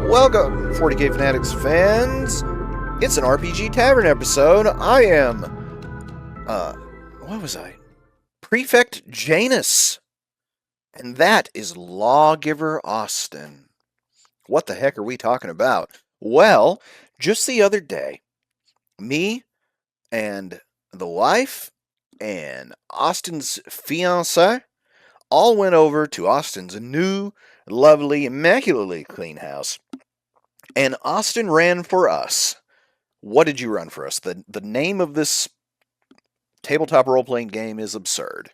Welcome, 40K Fanatics fans. It's an RPG Tavern episode. I am, what was I? Prefect Janus. And that is Lawgiver Austin. What the heck are we talking about? Well, just the other day, me and the wife and Austin's fiancé all went over to Austin's new, lovely, immaculately clean house. And Austin ran for us. What did you run for us? The name of this tabletop role-playing game is absurd.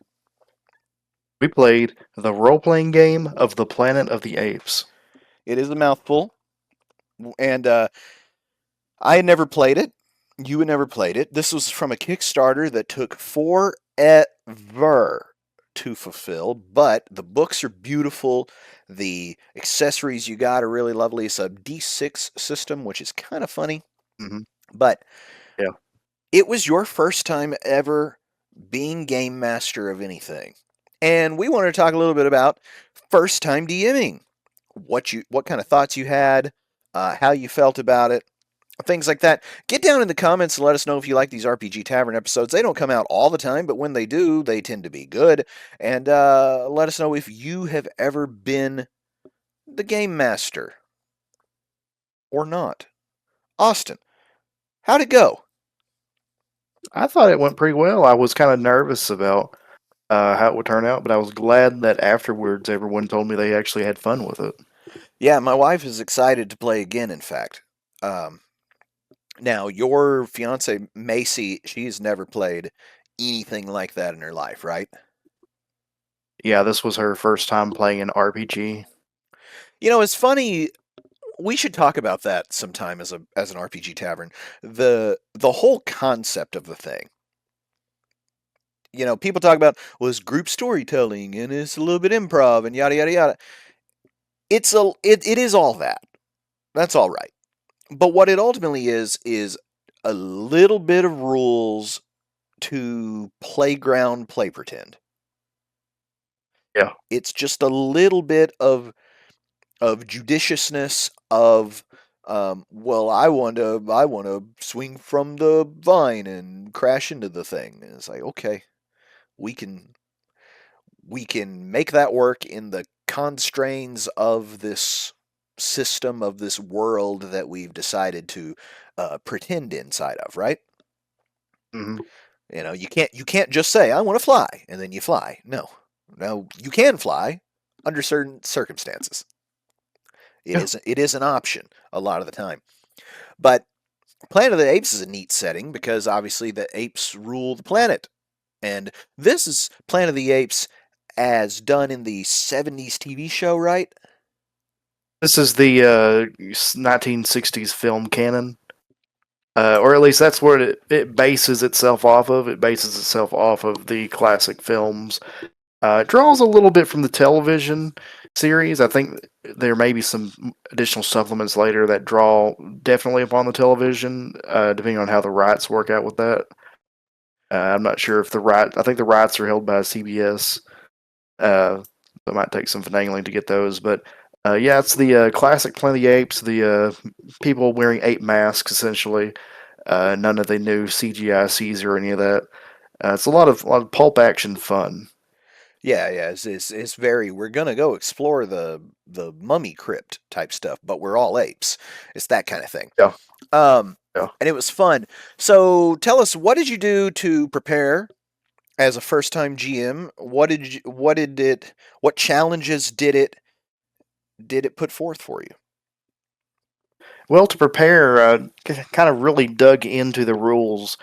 We played the role-playing game of the Planet of the Apes. It is a mouthful. And I had never played it. You had never played it. This was from a Kickstarter that took forever to fulfill, but the books are beautiful. The accessories you got are really lovely. It's a D6 system, which is kind of funny. Mm-hmm. But yeah, it was your first time ever being game master of anything. And we wanted to talk a little bit about first time DMing. What kind of thoughts you had, how you felt about it, things like that. Get down in the comments and let us know if you like these RPG Tavern episodes. They don't come out all the time, but when they do, they tend to be good. And let us know if you have ever been the game master or not. Austin, how'd it go? I thought it went pretty well. I was kind of nervous about how it would turn out, but I was glad that afterwards everyone told me they actually had fun with it. Yeah, my wife is excited to play again, in fact. Now, your fiance, Macy, she's never played anything like that in her life, right? Yeah, this was her first time playing an RPG. You know, it's funny. We should talk about that sometime as an RPG Tavern. The whole concept of the thing. You know, people talk about was group storytelling and it's a little bit improv and yada yada yada. It is all that. That's all right. But what it ultimately is a little bit of rules to playground play pretend. Yeah. It's just a little bit of judiciousness of well, I want to swing from the vine and crash into the thing. And it's like, okay, we can make that work in the constraints of this system, of this world that we've decided to pretend inside of, right? Mm-hmm. You know, you can't just say I want to fly and then you fly. No, you can fly under certain circumstances. It is an option a lot of the time. But Planet of the Apes is a neat setting because obviously the apes rule the planet. And this is Planet of the Apes as done in the 70s TV show, right? This is the 1960s film canon. Or at least that's where it bases itself off of. It bases itself off of the classic films. It draws a little bit from the television series. I think there may be some additional supplements later that draw definitely upon the television, depending on how the rights work out with that. I'm not sure if I think the rights are held by CBS. It might take some finagling to get those, but yeah, it's the classic Planet of the Apes. The people wearing ape masks, essentially. None of the new CGI Caesar or any of that. It's a lot of pulp action fun. Yeah, it's very. We're gonna go explore the mummy crypt type stuff, but we're all apes. It's that kind of thing. Yeah. Yeah. And it was fun. So tell us, what did you do to prepare as a first time GM? What challenges did it put forth for you? Well, to prepare, kind of really dug into the rules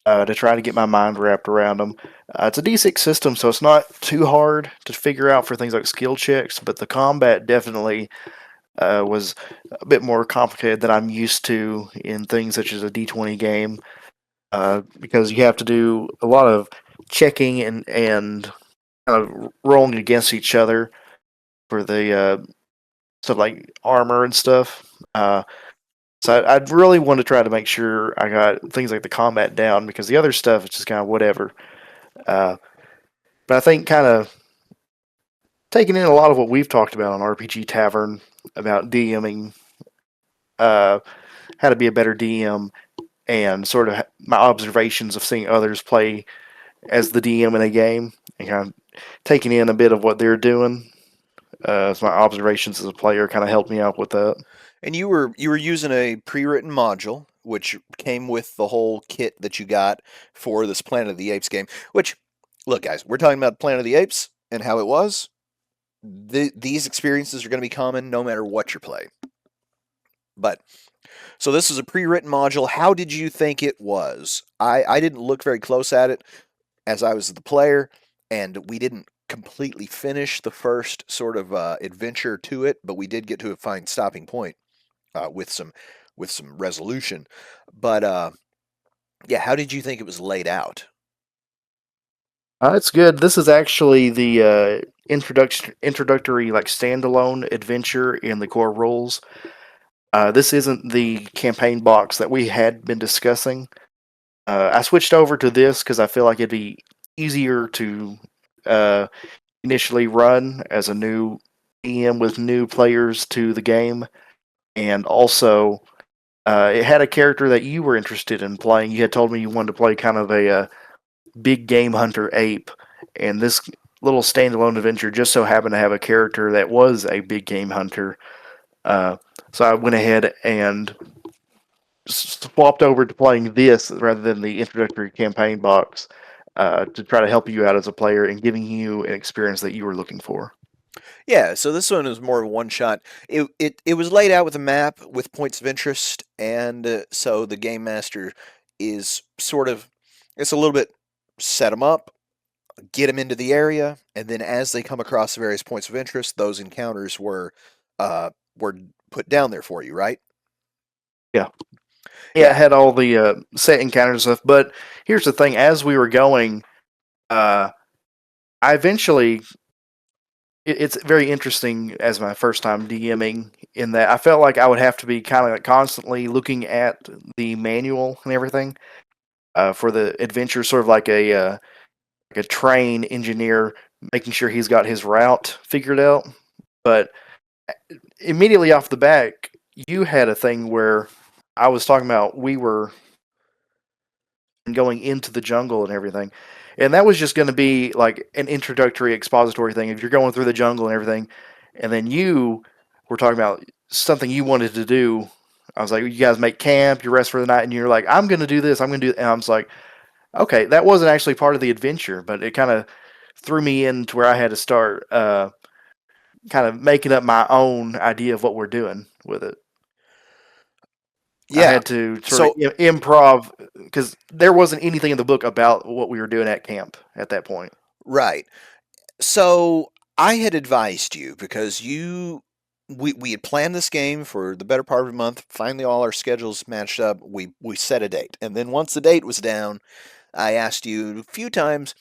to try to get my mind wrapped around them. It's a D6 system, so it's not too hard to figure out for things like skill checks, but the combat definitely was a bit more complicated than I'm used to in things such as a D20 game, because you have to do a lot of checking and kind of rolling against each other for the stuff like armor and stuff. So I'd really want to try to make sure I got things like the combat down, because the other stuff is just kind of whatever. But I think kind of taking in a lot of what we've talked about on RPG Tavern about DMing how to be a better DM, and sort of my observations of seeing others play as the DM in a game, and kind of taking in a bit of what they're doing. So my observations as a player kind of helped me out with that. And you were using a pre-written module, which came with the whole kit that you got for this Planet of the Apes game. Which, look, guys, we're talking about Planet of the Apes and how it was. These experiences are going to be common no matter what you're playing. But so this is a pre-written module. How did you think it was? I didn't look very close at it as I was the player, and we didn't completely finish the first sort of adventure to it, but we did get to a fine stopping point with some resolution. But yeah, how did you think it was laid out? It's good. This is actually the introductory like standalone adventure in the core rules. This isn't the campaign box that we had been discussing. I switched over to this because I feel like it'd be easier to uh, initially run as a new EM with new players to the game, and also it had a character that you were interested in playing. You had told me you wanted to play kind of a big game hunter ape, and this little standalone adventure just so happened to have a character that was a big game hunter. Uh, so I went ahead and swapped over to playing this rather than the introductory campaign box to try to help you out as a player and giving you an experience that you were looking for. Yeah, so this one is more of a one shot. It was laid out with a map with points of interest, and so the game master is sort of it's a little bit set them up, get them into the area, and then as they come across the various points of interest, those encounters were put down there for you, right? Yeah. Yeah, it Yeah, had all the set encounters and stuff. But here's the thing: as we were going, uh, I eventually it's very interesting as my first time DMing in that I felt like I would have to be kind of like constantly looking at the manual and everything for the adventure, sort of like a train engineer making sure he's got his route figured out. But immediately off the back, you had a thing where I was talking about we were going into the jungle and everything. And that was just going to be like an introductory expository thing. If you're going through the jungle and everything, and then you were talking about something you wanted to do. I was like, you guys make camp, you rest for the night, and you're like, I'm going to do this, I'm going to do. And I was like, okay, that wasn't actually part of the adventure, but it kind of threw me into where I had to start kind of making up my own idea of what we're doing with it. I yeah. had to sort of So improv because there wasn't anything in the book about what we were doing at camp at that point. right. So I had advised you because we had planned this game for the better part of a month. Finally, all our schedules matched up. We set a date, and then once the date was down, I asked you a few times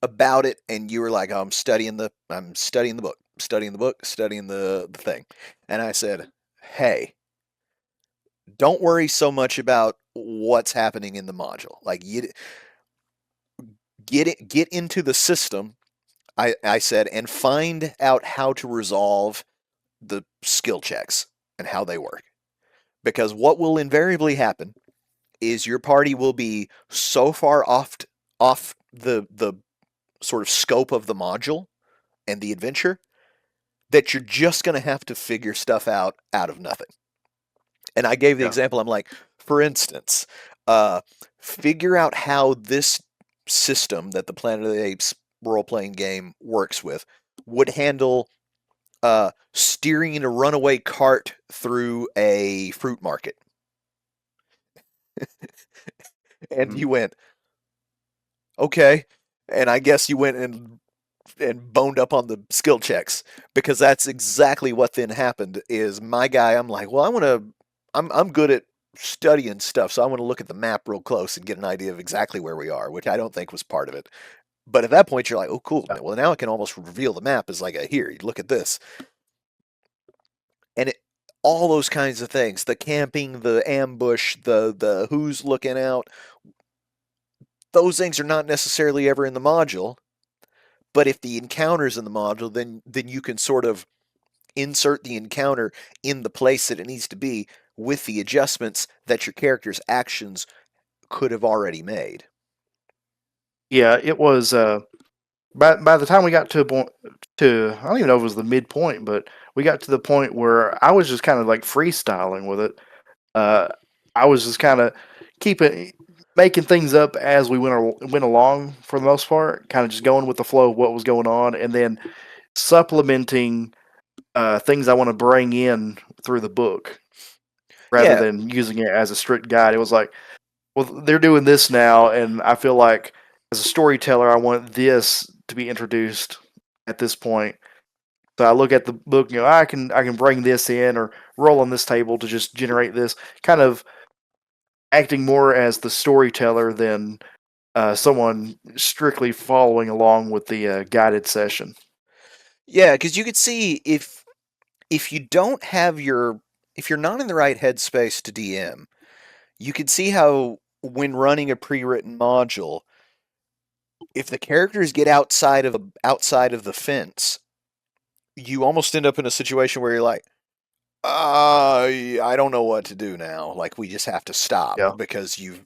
about it, and you were like, oh, I'm studying the book, studying the book, studying the thing," and I said, "Hey, don't worry so much about what's happening in the module. Like, you get into the system." I said, and find out how to resolve the skill checks and how they work. Because what will invariably happen is your party will be so far off the sort of scope of the module and the adventure that you're just going to have to figure stuff out of nothing. And I gave the Yeah. example. I'm like, for instance, uh, figure out how this system that the Planet of the Apes role playing game works with would handle steering a runaway cart through a fruit market. And Mhm. you went, okay. And I guess you went and boned up on the skill checks because that's exactly what then happened. Is my guy? I'm like, well, I'm good at studying stuff, so I want to look at the map real close and get an idea of exactly where we are, which I don't think was part of it. But at that point, you're like, oh, cool. Yeah. Well, now I can almost reveal the map as like a here. You look at this, and all those kinds of things, the camping, the ambush, the who's looking out, those things are not necessarily ever in the module. But if the encounter's in the module, then you can sort of insert the encounter in the place that it needs to be with the adjustments that your character's actions could have already made. Yeah, it was. By the time we got to a point, to I don't even know if it was the midpoint, but we got to the point where I was just kind of like freestyling with it. Uh, I was just kind of keeping making things up as we went along for the most part, kind of just going with the flow of what was going on, and then supplementing things I want to bring in through the book rather Yeah, than using it as a strict guide. It was like, well, they're doing this now, and I feel like as a storyteller, I want this to be introduced at this point. So I look at the book, I can bring this in or roll on this table to just generate this kind of acting more as the storyteller than someone strictly following along with the guided session. yeah, because you could see if you don't have your if you're not in the right headspace to DM, you could see how when running a pre-written module, if the characters get outside of the fence, you almost end up in a situation where you're like, I don't know what to do now. Like we just have to stop Yeah, because you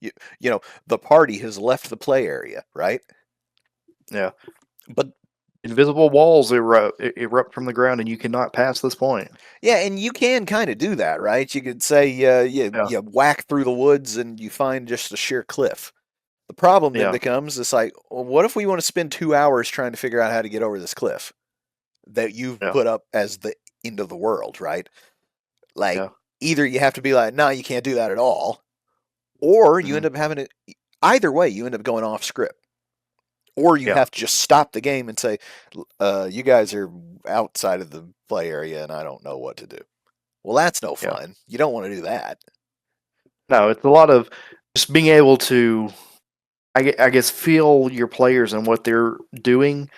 you know the party has left the play area, right? yeah. But Invisible walls erupt from the ground, and you cannot pass this point. yeah, and you can kind of do that, right? You could say, Yeah, you whack through the woods and you find just a sheer cliff. The problem then yeah, becomes, it's like, well, what if we want to spend 2 hours trying to figure out how to get over this cliff that you've yeah, put up as the end of the world, right? Like, yeah. either you have to be like, no, you can't do that at all, or you Hmm. end up having it. Either way, you end up going off script, or you Yeah, have to just stop the game and say, you guys are outside of the play area, and I don't know what to do. Well, that's no yeah. fun. You don't want to do that. No, it's a lot of just being able to, I guess, feel your players and what they're doing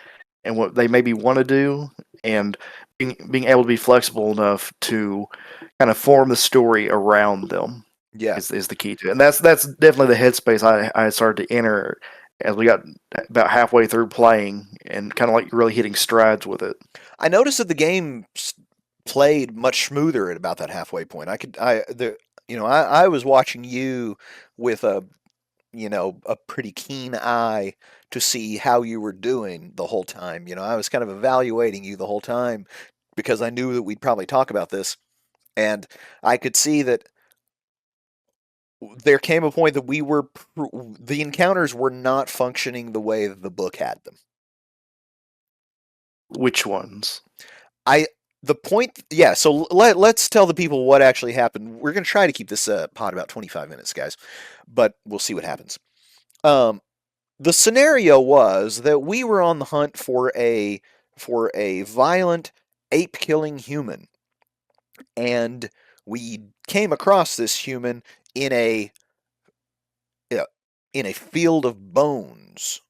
and what they maybe want to do, and being able to be flexible enough to kind of form the story around them Yeah. is the key to it. And that's definitely the headspace I started to enter as we got about halfway through playing and kind of like really hitting strides with it. I noticed that the game played much smoother at about that halfway point. I was watching you with a pretty keen eye to see how you were doing the whole time. I was kind of evaluating you the whole time because I knew that we'd probably talk about this, and I could see that there came a point that the encounters were not functioning the way that the book had them. Which ones? I the point, yeah. So let's tell the people what actually happened. We're gonna try to keep this pod about 25 minutes, guys, but we'll see what happens. Um, the scenario was that we were on the hunt for a violent ape killing human, and we came across this human in a uh, in a field of bones.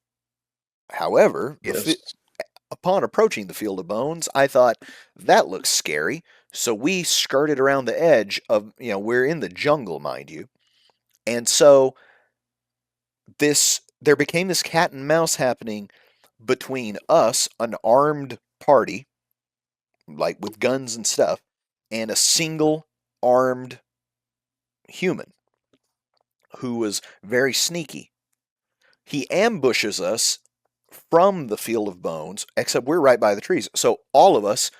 However, Yes. upon approaching the field of bones, I thought that looks scary. So we skirted around the edge of, we're in the jungle, mind you. And so there became this cat and mouse happening between us, an armed party, like with guns and stuff, and a single armed human who was very sneaky. He ambushes us from the field of bones, except we're right by the trees. So all of us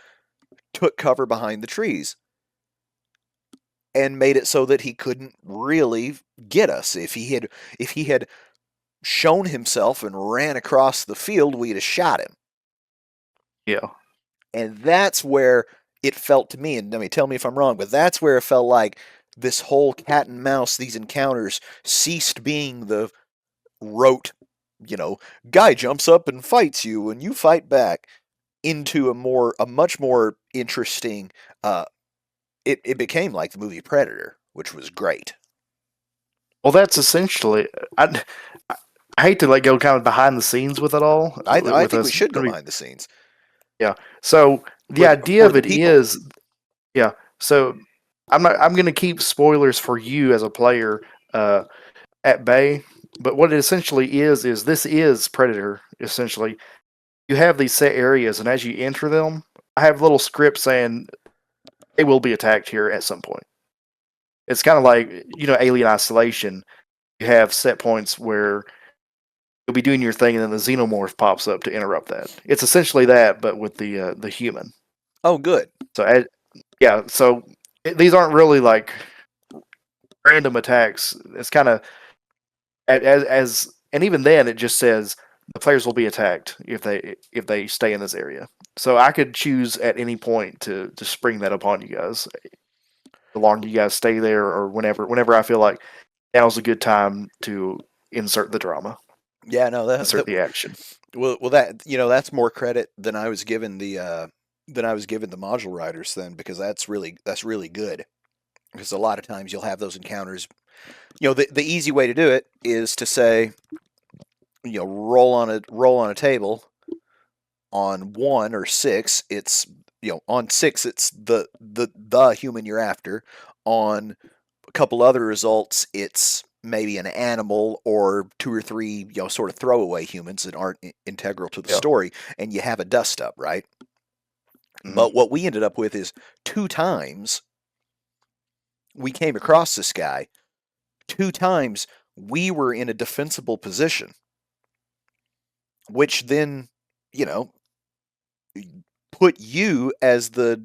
took cover behind the trees and made it so that he couldn't really get us. If he had shown himself and ran across the field, we'd have shot him. Yeah. And that's where it felt to me, and I mean, tell me if I'm wrong, but that's where it felt like this whole cat and mouse, these encounters ceased being the rote, you know, guy jumps up and fights you and you fight back, into a much more interesting, it became like the movie Predator, which was great. Well, that's essentially. I, I hate to like go kind of behind the scenes with it all I with think we us. should go behind the scenes Yeah. So the idea for of the it people. is, yeah. So I'm gonna keep spoilers for you as a player uh, at bay. But what it essentially is this is Predator. Essentially, you have these set areas, and as you enter them, I have little scripts saying they will be attacked here at some point. It's kind of like, Alien Isolation. You have set points where you'll be doing your thing, and then the xenomorph pops up to interrupt that. It's essentially that, but with the human. Oh, good. So yeah, so these aren't really like random attacks. It's kind of as and even then it just says the players will be attacked if they stay in this area. So I could choose at any point to spring that upon you guys. The longer you guys stay there, or whenever I feel like now's a good time to insert the drama, Yeah, no, insert the action. well, that that's more credit than I was given the module riders then, because that's really good. Because a lot of times you'll have those encounters. The easy way to do it is to say, roll on a table. On 1 or 6, it's on 6 it's the human you're after. On a couple other results, it's maybe an animal or 2 or 3 sort of throwaway humans that aren't integral to the story, and you have a dust up, right? Mm-hmm. But what we ended up with is 2 times we came across this guy. 2 times we were in a defensible position, which then, put you as the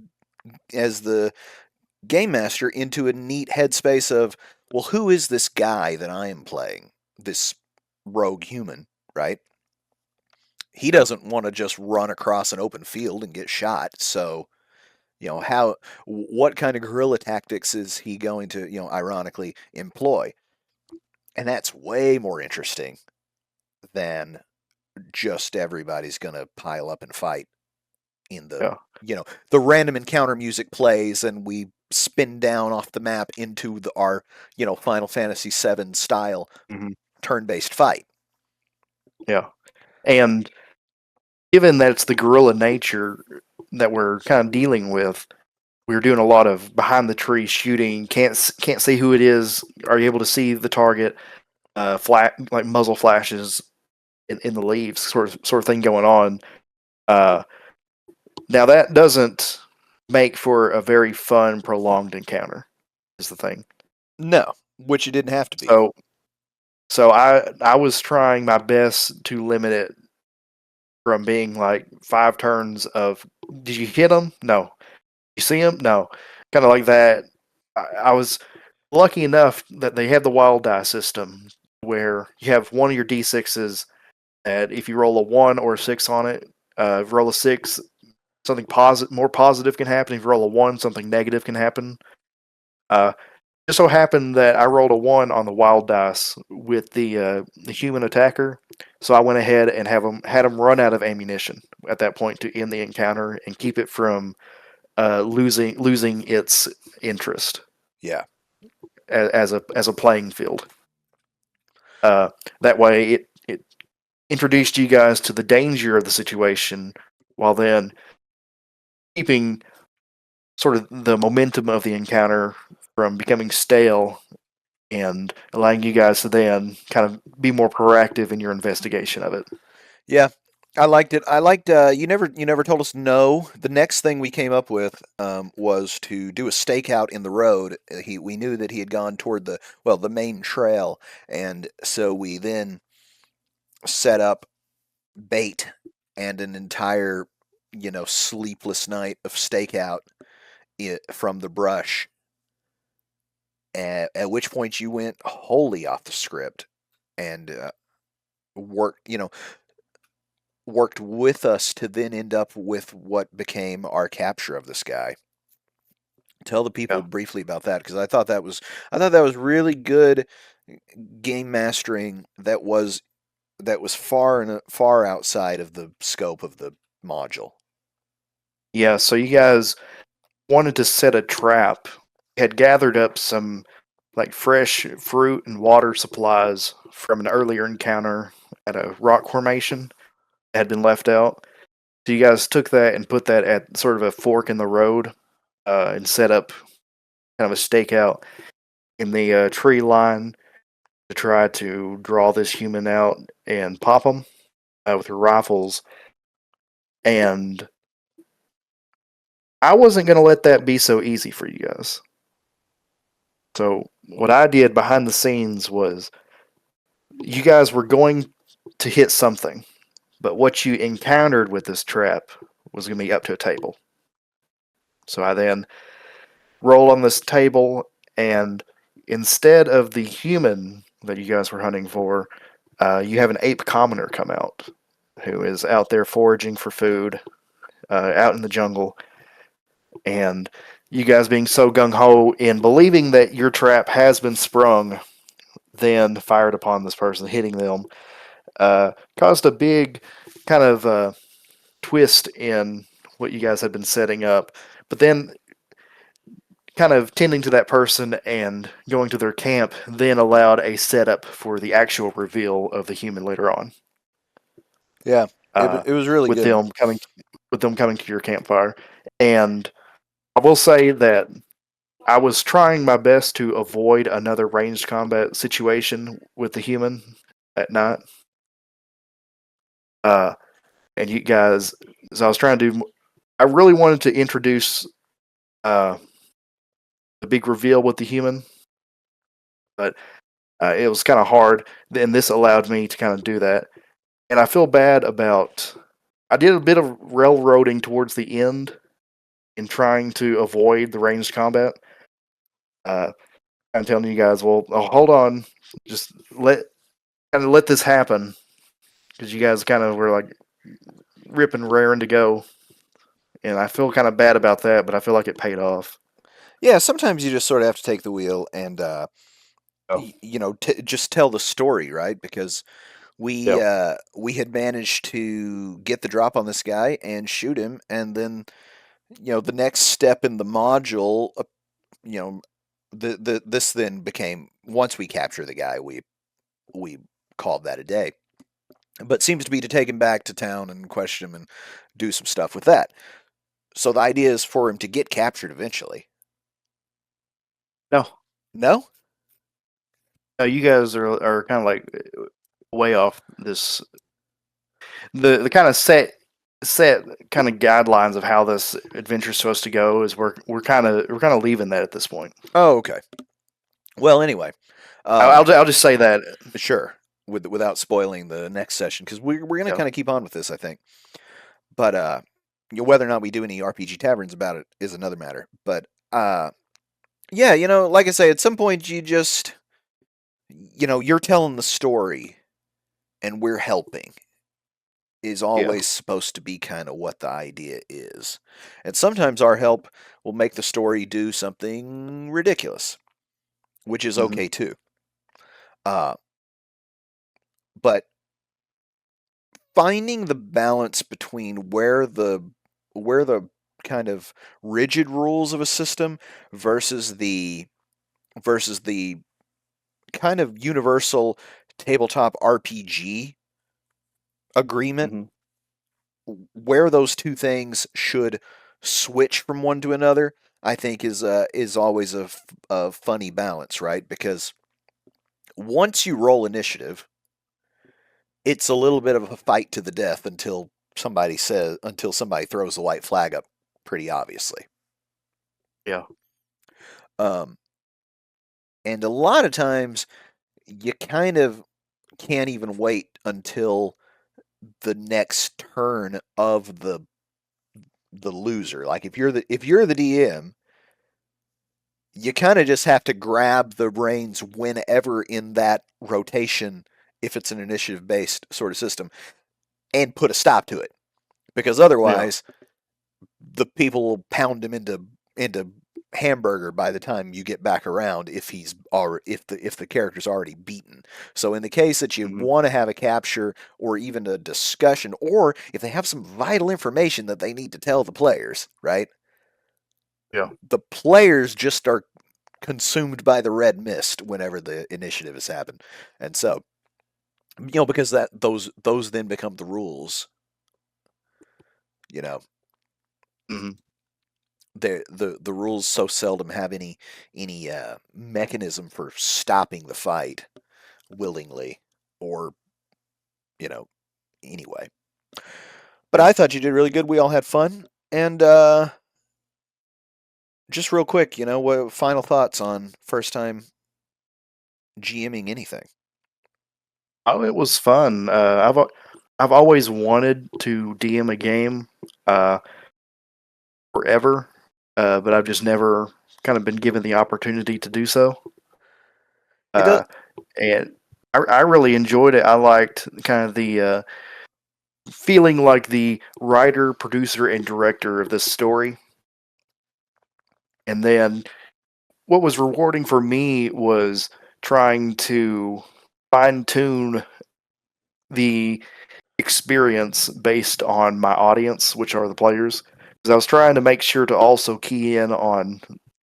game master into a neat headspace of, well, who is this guy that I am playing? This rogue human, right? He doesn't want to just run across an open field and get shot. So, what kind of guerrilla tactics is he going to, ironically employ? And that's way more interesting than just everybody's going to pile up and fight in the, the random encounter music plays and we spin down off the map into our Final Fantasy VII style turn-based fight. Yeah, and given that it's the guerrilla nature that we're kind of dealing with, we were doing a lot of behind the tree shooting. Can't see who it is. Are you able to see the target? Like muzzle flashes in the leaves, sort of thing going on. Now that doesn't make for a very fun, prolonged encounter. Is the thing. No, which it didn't have to be. So I was trying my best to limit it from being like 5 turns of, did you hit him? No. You see him? No. Kind of like that. I was lucky enough that they have the wild die system where you have one of your d6s that if you roll a 1 or a 6 on it, if you roll a 6, something more positive can happen. If you roll a 1, something negative can happen. Just so happened that I rolled a 1 on the wild dice with the human attacker, so I went ahead and had him run out of ammunition at that point to end the encounter and keep it from losing its interest. Yeah, as a playing field. That way, it introduced you guys to the danger of the situation, while then keeping sort of the momentum of the encounter from becoming stale, and allowing you guys to then kind of be more proactive in your investigation of it. Yeah, I liked it. I liked you never told us no. The next thing we came up with was to do a stakeout in the road. We knew that he had gone toward the main trail, and so we then set up bait and an entire sleepless night of stakeout from the brush. At which point you went wholly off the script and worked with us to then end up with what became our capture of this guy. Tell the people briefly about that, because I thought that was really good game mastering. That was far outside of the scope of the module. Yeah, so you guys wanted to set a trap. Had gathered up some like fresh fruit and water supplies from an earlier encounter at a rock formation that had been left out. So you guys took that and put that at sort of a fork in the road, and set up kind of a stakeout in the tree line to try to draw this human out and pop them with your rifles. And I wasn't going to let that be so easy for you guys. So what I did behind the scenes was you guys were going to hit something, but what you encountered with this trap was going to be up to a table. So I then roll on this table, and instead of the human that you guys were hunting for, you have an ape commoner come out who is out there foraging for food out in the jungle. And you guys being so gung ho in believing that your trap has been sprung, then fired upon this person, hitting them, caused a big kind of twist in what you guys had been setting up. But then, kind of tending to that person and going to their camp, then allowed a setup for the actual reveal of the human later on. Yeah, Uh, it was really with good. them coming, with them coming to your campfire, and I will say that I was trying my best to avoid another ranged combat situation with the human at night. Uh, and you guys, so I was trying to do. I really wanted to introduce uh, the big reveal with the human, but it was kind of hard. Then this allowed me to kind of do that, and I feel bad about. I did a bit of railroading towards the end in trying to avoid the ranged combat. Uh, I'm telling you guys, well, hold on, just let this happen because you guys kind of were like ripping, raring to go, and I feel kind of bad about that, but I feel like it paid off. Yeah, sometimes you just sort of have to take the wheel and Oh, just tell the story, right? Because yeah. we had managed to get the drop on this guy and shoot him, and then the next step in the module, you know, this then became, once we capture the guy, we called that a day. But seems to be to take him back to town and question him and do some stuff with that. So the idea is for him to get captured eventually. No, No? no, you guys are kind of like way off this. The kind of set kind of guidelines of how this adventure is supposed to go is we're kind of leaving that at this point. Oh, okay. Well, anyway, I'll just say that. sure, without spoiling the next session, because we're going to Yeah. kind of keep on with this, I think. But whether or not we do any RPG taverns about it is another matter. But yeah, like I say, at some point you just, you're telling the story and we're helping is Yeah. always supposed to be kind of what the idea is. And sometimes our help will make the story do something ridiculous, which is Hmm. okay too. Uh, but finding the balance between where the kind of rigid rules of a system versus the kind of universal tabletop RPG agreement, Hmm. where those two things should switch from one to another, I think is always a funny balance, right? Because once you roll initiative, it's a little bit of a fight to the death until somebody throws a white flag up pretty obviously. Yeah. Um, and a lot of times you kind of can't even wait until the next turn of the loser. Like if you're the DM, you kind of just have to grab the reins whenever in that rotation, if it's an initiative based sort of system, and put a stop to it. Because Yeah. otherwise, the people will pound him into hamburger by the time you get back around if the character's already beaten. So in the case that you Hmm. want to have a capture or even a discussion, or if they have some vital information that they need to tell the players, right? Yeah. The players just are consumed by the red mist whenever the initiative has happened. And so, because those then become the rules, you know, Hmm. the rules so seldom have any mechanism for stopping the fight willingly or you know anyway. But Yeah. I thought you did really good. We all had fun, and just real quick, what final thoughts on first time GMing anything? Oh, it was fun. I've always wanted to DM a game uh, forever, but I've just never kind of been given the opportunity to do so. It does. Uh, and I really enjoyed it. I liked kind of the feeling like the writer, producer, and director of this story. And then what was rewarding for me was trying to fine tune the experience based on my audience, which are the players. Because I was trying to make sure to also key in on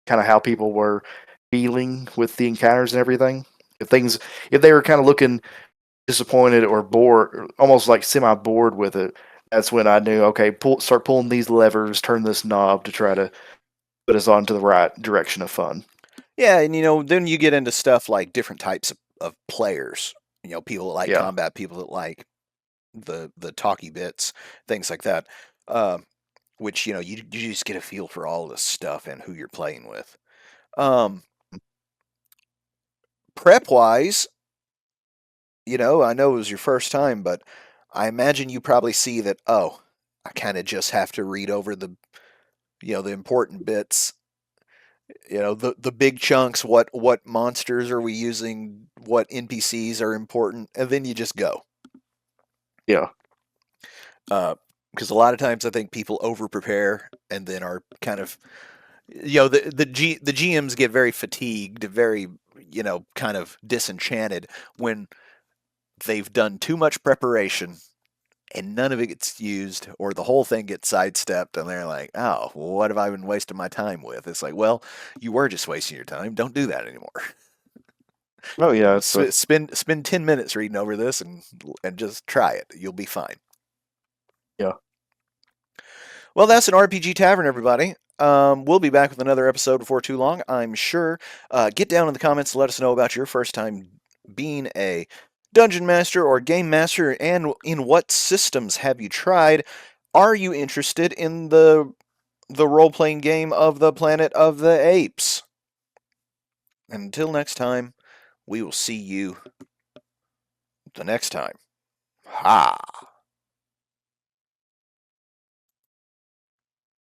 kind of how people were feeling with the encounters and everything. If they were kind of looking disappointed or bored, or almost like semi bored with it, that's when I knew, okay, start pulling these levers, turn this knob to try to put us onto the right direction of fun. Yeah, and then you get into stuff like different types of players. People that like Yeah. combat, people that like the talky bits, things like that. Which you just get a feel for all this stuff and who you're playing with. Prep wise, I know it was your first time, but I imagine you probably see that. Oh, I kind of just have to read over the important bits. The big chunks. What monsters are we using? What NPCs are important, and then you just go. Yeah. Because a lot of times I think people over prepare and then are kind of the GMs get very fatigued, very kind of disenchanted when they've done too much preparation and none of it gets used or the whole thing gets sidestepped and they're like, oh, what have I been wasting my time with? It's like, well, you were just wasting your time. Don't do that anymore. Oh yeah. It's a Spend 10 minutes reading over this and just try it. You'll be fine. yeah. Well, that's an RPG Tavern, everybody. We'll be back with another episode before too long, I'm sure. Get down in the comments to let us know about your first time being a dungeon master or game master, and in what systems have you tried. Are you interested in the role playing game of the Planet of the Apes? And until next time, we will see you the next time. Ha!